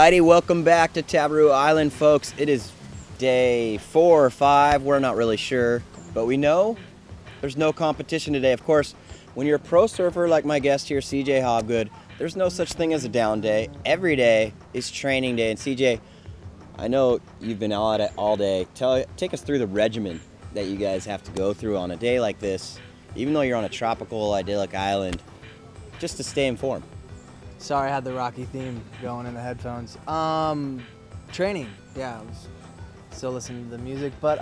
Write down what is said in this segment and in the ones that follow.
Alrighty, welcome back to Tabaroo Island, folks. It is day 4 or 5. We're not really sure, but we know there's no competition today. Of course, when you're a pro surfer like my guest here, CJ Hobgood, there's no such thing as a down day. Every day is training day. And CJ, I know you've been at it all day. Take us through the regimen that you guys have to go through on a day like this, even though you're on a tropical, idyllic island, just to stay informed. Sorry, I had the Rocky theme going in the headphones. Training, yeah, I was still listening to the music, but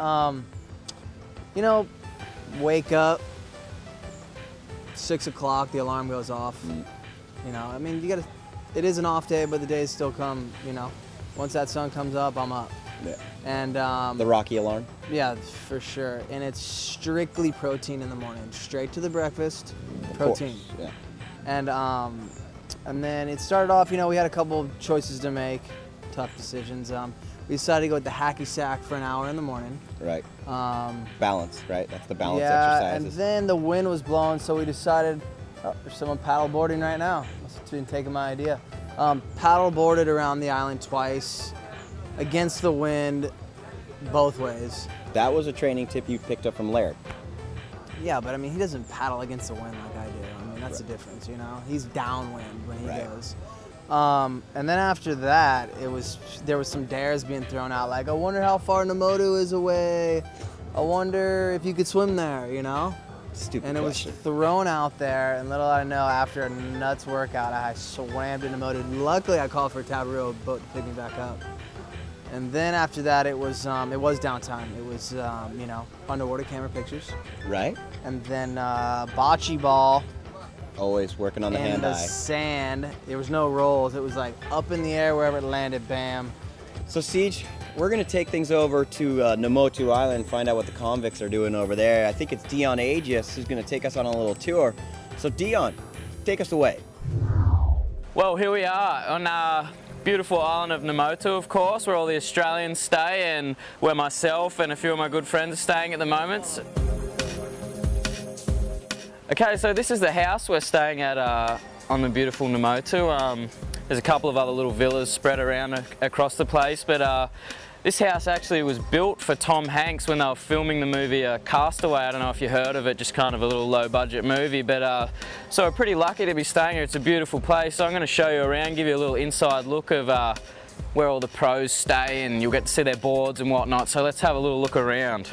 you know, wake up, 6 o'clock, the alarm goes off. You know, I mean, it is an off day, but the days still come, you know. Once that sun comes up, I'm up. Yeah. And the Rocky alarm? Yeah, for sure. And it's strictly protein in the morning, straight to the breakfast, protein. Of course, yeah. And then it started off, you know, we had a couple of choices to make, tough decisions. We decided to go with the hacky sack for an hour in the morning. Right. Balance, right? That's the balance exercises. exercises. And then the wind was blowing, so we decided, oh, there's someone paddle boarding right now. Must have been taking my idea. Paddle boarded around the island twice, against the wind, both ways. That was a training tip you picked up from Laird. Yeah, but I mean, he doesn't paddle against the wind like I do. I mean, that's the difference, you know? He's downwind when he goes. And then after that, there was some dares being thrown out, like, I wonder how far Nomotu is away. I wonder if you could swim there, you know? Stupid And it question. was thrown out there, and little did I know, after a nuts workout, I swam to Nomotu. Luckily, I called for a Tabaroo boat to pick me back up. And then after that, it was downtime. It was, you know, underwater camera pictures. Right. And then bocce ball. Always working on the In the hand-eye. sand. There was no rolls. It was like up in the air wherever it landed, bam. So Siege, we're gonna take things over to Nomotu Island and find out what the convicts are doing over there. I think it's Dion Aegis who's gonna take us on a little tour. So Dion, take us away. Well, here we are on beautiful island of Nomotu, of course, where all the Australians stay and where myself and a few of my good friends are staying at the moment. Okay, so this is the house we're staying at on the beautiful Nomotu. There's a couple of other little villas spread around across the place, but this house actually was built for Tom Hanks when they were filming the movie Castaway. I don't know if you heard of it, just kind of a little low budget movie, but so we're pretty lucky to be staying here. It's a beautiful place. So I'm going to show you around, give you a little inside look of where all the pros stay, and you'll get to see their boards and whatnot. So let's have a little look around.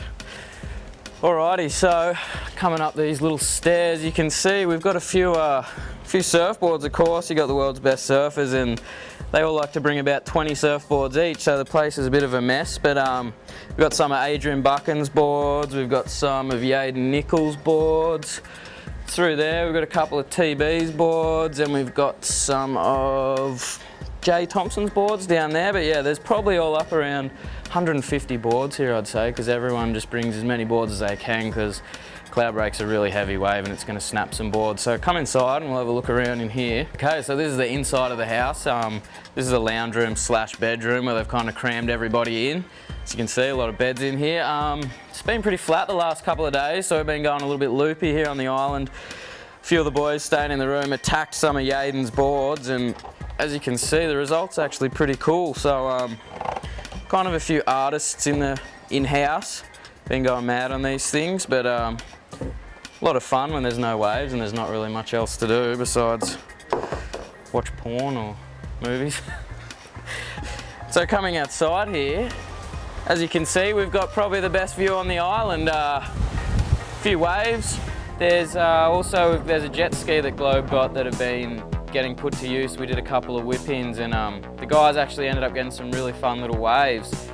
Alrighty, so coming up these little stairs, you can see we've got a few surfboards, of course. You've got the world's best surfers, and they all like to bring about 20 surfboards each, so the place is a bit of a mess. But we've got some of Adrian Buchan's boards, we've got some of Yaden Nichols' boards. Through there, we've got a couple of TB's boards, and we've got some of Jay Thompson's boards down there. But yeah, there's probably all up around 150 boards here, I'd say, because everyone just brings as many boards as they can, because Cloudbreak's a really heavy wave and it's going to snap some boards. So come inside and we'll have a look around in here. Okay, so this is the inside of the house. This is a lounge room / bedroom where they've kind of crammed everybody in. As you can see, a lot of beds in here. It's been pretty flat the last couple of days, so we've been going a little bit loopy here on the island. A few of the boys staying in the room attacked some of Yaden's boards, and as you can see, the result's actually pretty cool. So kind of a few artists in-house been going mad on these things, but a lot of fun when there's no waves and there's not really much else to do besides watch porn or movies. So coming outside here, as you can see, we've got probably the best view on the island. A few waves. There's a jet ski that Globe got that have been getting put to use. We did a couple of whip-ins, and the guys actually ended up getting some really fun little waves.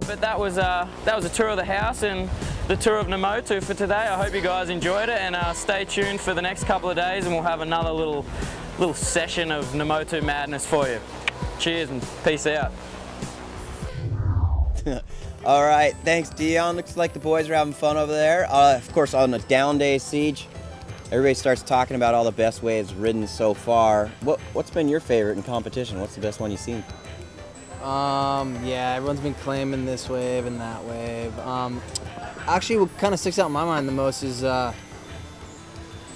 But that was a tour of the house and the tour of Nomotu for today. I hope you guys enjoyed it, and stay tuned for the next couple of days and we'll have another little session of Nomotu madness for you. Cheers and peace out. All right, thanks, Dion. Looks like the boys are having fun over there. Of course, on a down day, Siege, everybody starts talking about all the best waves ridden so far. What's been your favorite in competition? What's the best one you've seen? Yeah, everyone's been claiming this wave and that wave. Actually, what kind of sticks out in my mind the most is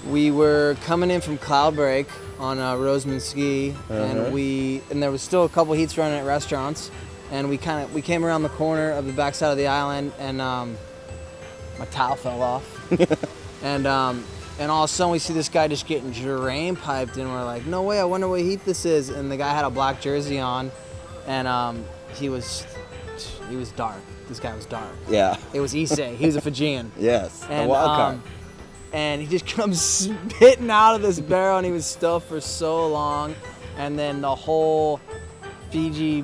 we were coming in from Cloudbreak on Roseman Ski, and there was still a couple heats running at restaurants, and we came around the corner of the backside of the island, and my towel fell off, and all of a sudden we see this guy just getting drain piped, and we're like, no way! I wonder what heat this is. And the guy had a black jersey on, and he was dark. This guy was dark. Yeah. It was Issei. He was a Fijian. Yes. And, a wild card. And he just comes spitting out of this barrel, and he was stuffed for so long. And then the whole Fiji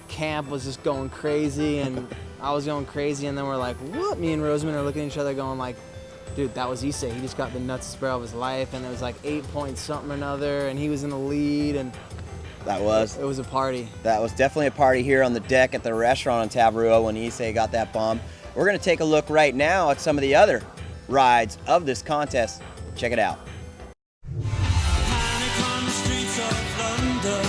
camp was just going crazy, and I was going crazy. And then we're like, what? Me and Roseman are looking at each other going like, dude, that was Issei. He just got the nutsest barrel of his life, and it was like 8 points something or another, and he was in the lead, and it was a party. That was definitely a party here on the deck at the restaurant in Tavarua when Issei got that bomb. We're going to take a look right now at some of the other rides of this contest. Check it out. Panic on the streets of London,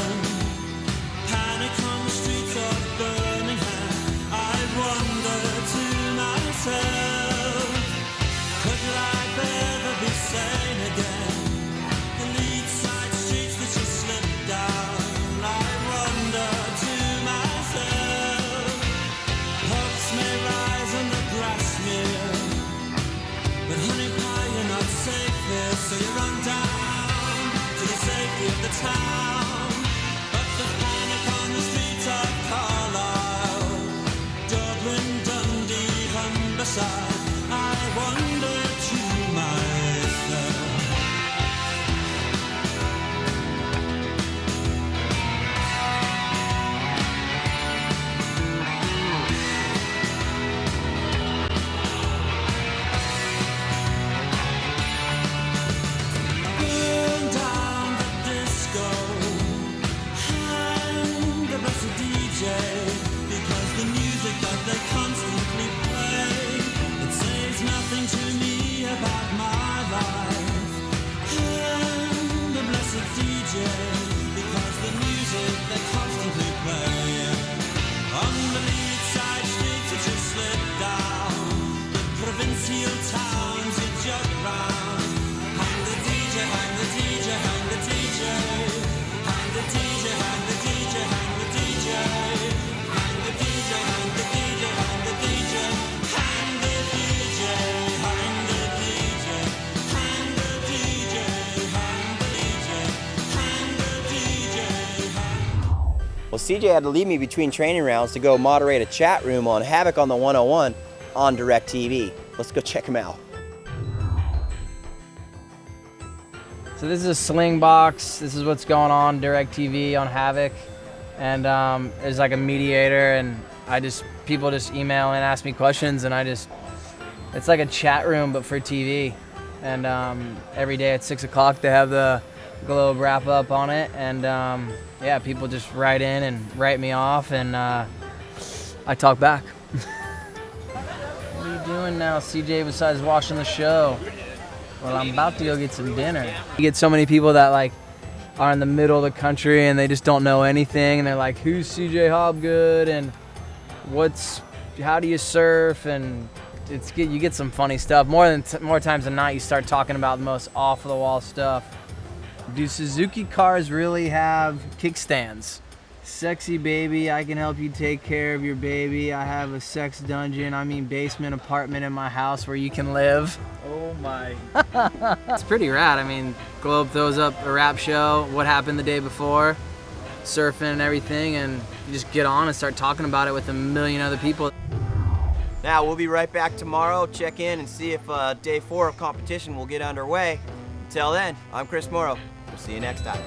panic on the streets of Birmingham. I wonder to myself, could life ever be sane again? The lead side streets that you slip down. I wonder to myself, hopes may rise and the grass smear, but honey pie, you're not safe here, so you run down to the safety of the town. But the panic on the streets of Carlisle, Dublin, Dundee, Humberside. I wonder to myself. Burn down the disco, hang the blessed DJ, because the music that they constantly play, it says nothing to me about my life. Hang the blessed DJ, because the music they constantly play. On the lead side streets that you slip down, the provincial towns you jog round. Hang the DJ, hang the DJ, hang the DJ, hang the DJ, hang the DJ, hang the DJ, hang the DJ, hang the DJ, hang the DJ, hang the DJ, hang the DJ, hang the DJ, hang the DJ, hang the DJ, hang. Well, CJ had to leave me between training rounds to go moderate a chat room on Havoc on the 101 on DirecTV. Let's go check him out. So this is a sling box. This is what's going on DirecTV on Havoc, and there's like a mediator, and people just email and ask me questions, and it's like a chat room but for TV, and every day at 6 o'clock they have the Globe wrap up on it, and yeah, people just write in and write me off, and I talk back. What are you doing now, CJ, besides watching the show? Well, I'm about to go get some dinner. You get so many people that like are in the middle of the country and they just don't know anything, and they're like, who's CJ Hobgood, and how do you surf, and you get some funny stuff. More times than not, you start talking about the most off the wall stuff. Do Suzuki cars really have kickstands? Sexy baby, I can help you take care of your baby. I have a sex dungeon, basement apartment in my house where you can live. Oh my. It's pretty rad. Globe throws up a rap show, what happened the day before, surfing and everything, and you just get on and start talking about it with a million other people. Now, we'll be right back tomorrow, check in and see if day 4 of competition will get underway. Until then, I'm Chris Morrow. We'll see you next time.